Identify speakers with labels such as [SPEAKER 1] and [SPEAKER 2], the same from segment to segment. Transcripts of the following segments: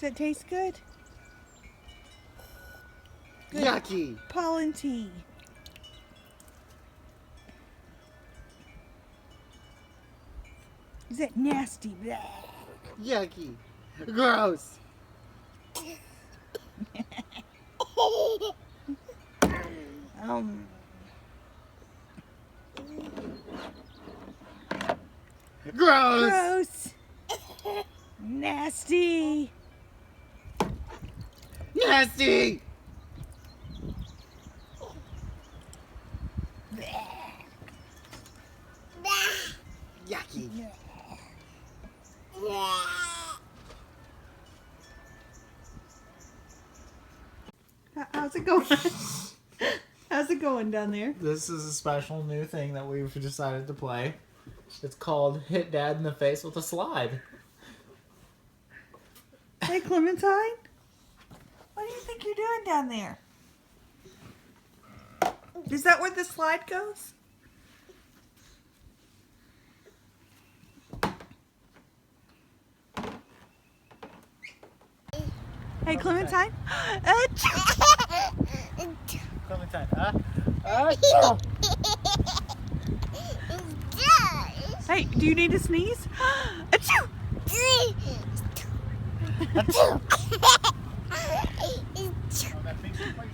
[SPEAKER 1] that taste good? Good.
[SPEAKER 2] Yucky.
[SPEAKER 1] Pollen tea. Is that nasty? Blah.
[SPEAKER 2] Yucky. Gross. Gross.
[SPEAKER 1] Gross. Nasty.
[SPEAKER 2] Nasty. Yucky.
[SPEAKER 1] How's it going? How's it going down there?
[SPEAKER 3] This is a special new thing that we've decided to play. It's called Hit Dad in the Face with a Slide.
[SPEAKER 1] Hey, Clementine. What do you think you're doing down there? Is that where the slide goes? Hey, Clementine.
[SPEAKER 3] Clementine,
[SPEAKER 1] Hey, do you need to sneeze? Achoo! Achoo!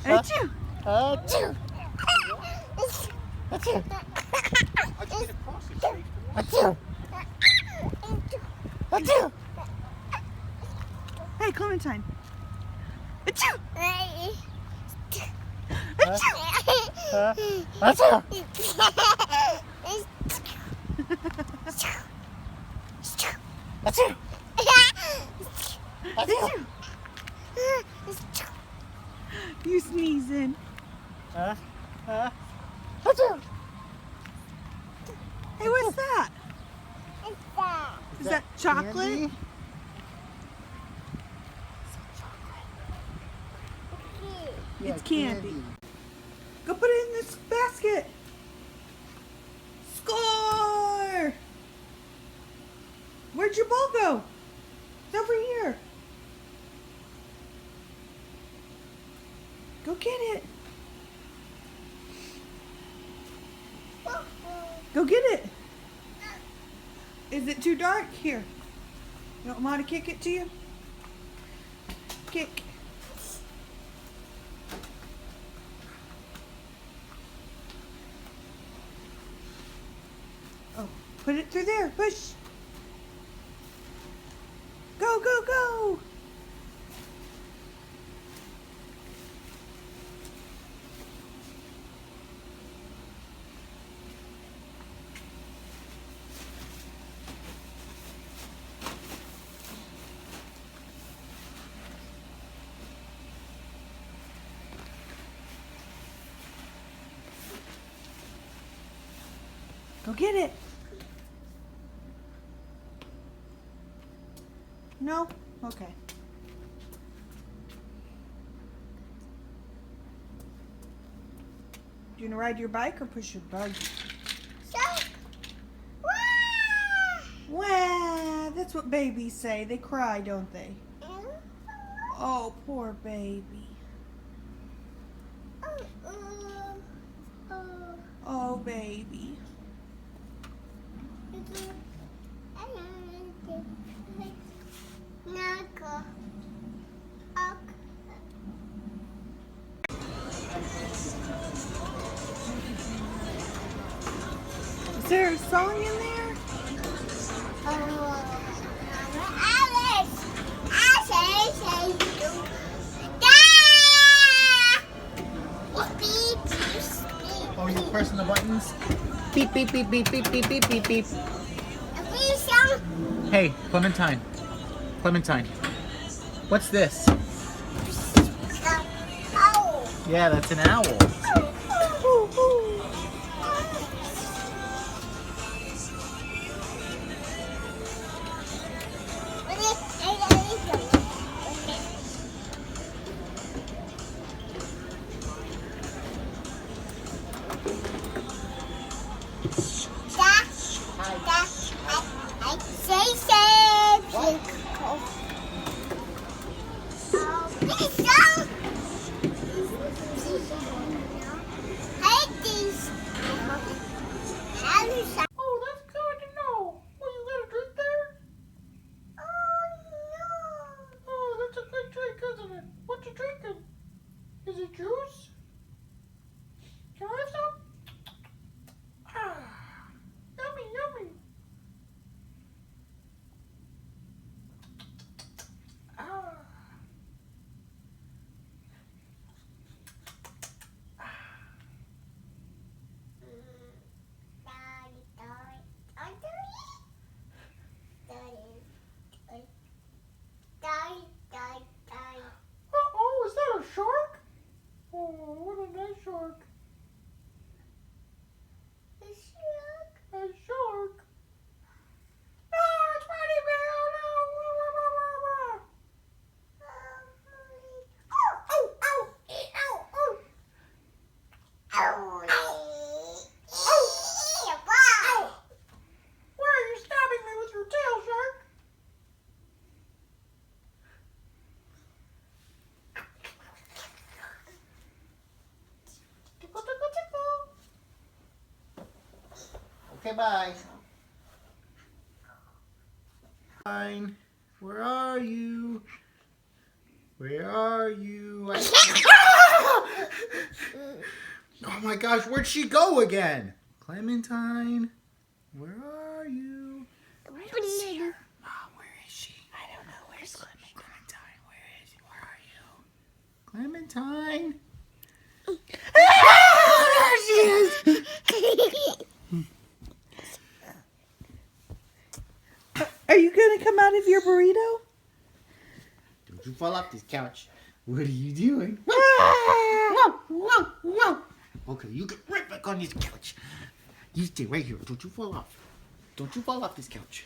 [SPEAKER 1] Achoo!
[SPEAKER 2] Achoo. Achoo. Achoo. Achoo.
[SPEAKER 1] Hey, Clementine. Achoo!
[SPEAKER 2] Achoo. Achoo. Achoo.
[SPEAKER 1] Achoo! You sneezing.
[SPEAKER 2] Achoo.
[SPEAKER 1] Hey, what's that? Is that chocolate?
[SPEAKER 2] Candy?
[SPEAKER 1] It's candy. Go put it in this basket. Score! Where'd your ball go? It's over here. Go get it. Go get it. Is it too dark? Here. You want Mom to kick it to you? Kick. Oh, put it through there. Push. Go, go, go. Go get it. No? Okay. Do you want to ride your bike or push your buggy? Wah! That's what babies say. They cry, don't they? Oh, poor baby. Oh, baby. Is there a song in there?
[SPEAKER 3] Oh, you're pressing the buttons? Beep, beep, beep, beep, beep, beep, beep, beep, beep. Hey, Clementine. Clementine. What's this? Yeah, that's an owl. nice shark.
[SPEAKER 2] A shark.
[SPEAKER 3] A shark. No, it's Teddy Bear. Oh no.
[SPEAKER 2] Oh, oh, oh, oh. Oh, wow.
[SPEAKER 3] Why are you stabbing me with your tail, shark? Tickle, tickle, tickle. Okay, bye. Fine. Where are you? Where are you? Oh my gosh, where'd she go again? Clementine, where are you?
[SPEAKER 2] I don't see her.
[SPEAKER 3] Oh, where is she? I don't know. Where's Clementine? Where is she? Where are you? Clementine? There she is!
[SPEAKER 1] Are you gonna come out of your burrito?
[SPEAKER 3] Don't you fall off this couch. What are you doing? Okay, you get right back on this couch. You stay right here. Don't you fall off. Don't you fall off this couch.